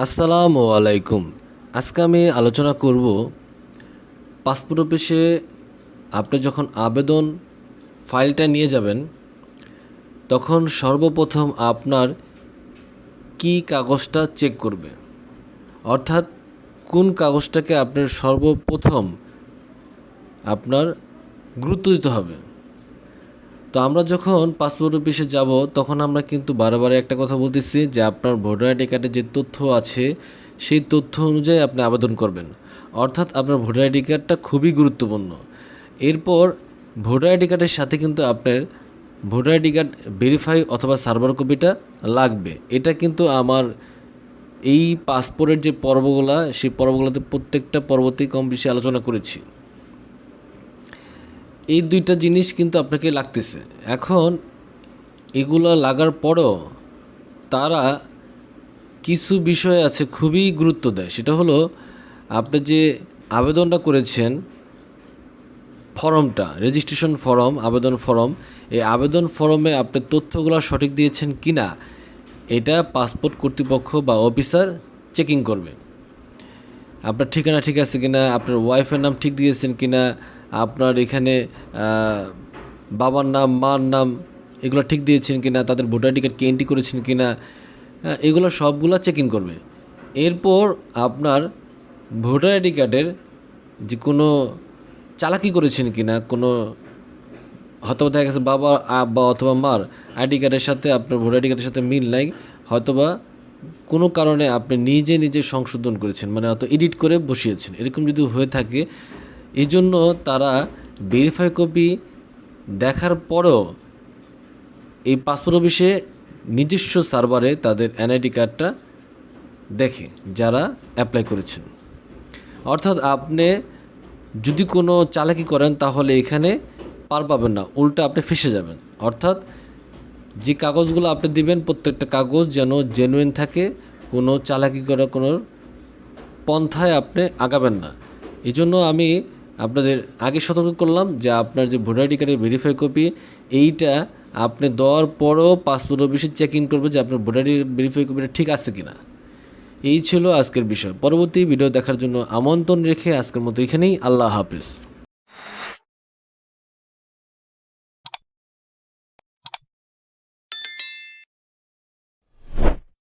আসসালামু আলাইকুম। আজকে আমি আলোচনা করব পাসপোর্ট অফিসে আপনি যখন আবেদন ফাইলটা নিয়ে যাবেন তখন সর্বপ্রথম আপনার কী কাগজটা চেক করবে, অর্থাৎ কোন কাগজটাকে আপনার সর্বপ্রথম আপনার গুরুত্ব দিতে হবে। তো আমরা যখন পাসপোর্ট অফিসে যাব তখন আমরা কিন্তু বারে একটা কথা বলতেছি যে আপনার ভোটার আইডি কার্ডে যে তথ্য আছে সেই তথ্য অনুযায়ী আপনি আবেদন করবেন, অর্থাৎ আপনার ভোটার আইডি কার্ডটা খুবই গুরুত্বপূর্ণ। এরপর ভোটার আইডি কার্ডের সাথে কিন্তু আপনার ভোটার আইডি কার্ড ভেরিফাই অথবা সার্ভার কপিটা লাগবে। এটা কিন্তু আমার এই পাসপোর্টের যে পর্বগুলো সেই পর্বগুলোতে প্রত্যেকটা পর্বতেই কম বেশি আলোচনা করেছি। এই দুইটা জিনিস কিন্তু আপনাকে লাগতেছে। এখন এগুলো লাগার পরও তারা কিছু বিষয় আছে খুবই গুরুত্ব দেয়, সেটা হলো আপনি যে আবেদনটা করেছেন ফর্মটা, রেজিস্ট্রেশন ফর্ম, আবেদন ফর্ম, এই আবেদন ফর্মে আপনি তথ্যগুলো সঠিক দিয়েছেন কি না এটা পাসপোর্ট কর্তৃপক্ষ বা অফিসার চেকিং করবে। আপনার ঠিকানা ঠিক আছে কিনা, আপনার ওয়াইফের নাম ঠিক দিয়েছেন কিনা, আপনার এখানে বাবার নাম মার নাম এগুলো ঠিক দিয়েছেন কিনা, তাদের ভোটার আইডি কার্ড এন্ট্রি করেছেন কিনা, এগুলো সবগুলো চেক ইন করবে। এরপর আপনার ভোটার আইডি কার্ডের যে কোনো চালাকি করেছেন কিনা, কোনো হয়তোবা দেখা গেছে বাবা বা অথবা মার আইডি কার্ডের সাথে আপনার ভোটার আইডি কার্ডের সাথে মিল নাই, হয়তোবা কোনো কারণে আপনি নিজে সংশোধন করেছেন, মানে হয়তো এডিট করে বসিয়েছেন, এরকম যদি হয়ে থাকে এই জন্য তারা ভেরিফাই কপি দেখার পরও এই পাসপোর্ট অফিসে নিজস্ব সার্ভারে তাদের এনআইডি কার্ডটা দেখে যারা অ্যাপ্লাই করেছেন। অর্থাৎ আপনি যদি কোনো চালাকি করেন তাহলে এখানে পার পাবেন না, উল্টা আপনি ফেসে যাবেন। অর্থাৎ যে কাগজগুলো আপনি দিবেন প্রত্যেকটা কাগজ যেন জেনুইন থাকে, কোনো চালাকি করা কোনো পন্থায় আপনি আগাবেন না। এই জন্য আমি আপনাদের আগে সতর্ক করলাম যে আপনার যে ভোটার আইডি কার্ডের ভেরিফাই কপি এইটা আপনি দেওয়ার পরও পাসপোর্ট অফিসে চেক ইন করবে যে আপনার ভোটার আইডি ভেরিফাই কপিটা ঠিক আছে কিনা। এই ছিল আজকের বিষয়। পরবর্তী ভিডিও দেখার জন্য আমন্ত্রণ রেখে আজকের মতো এখানেই। আল্লাহ হাফেজ।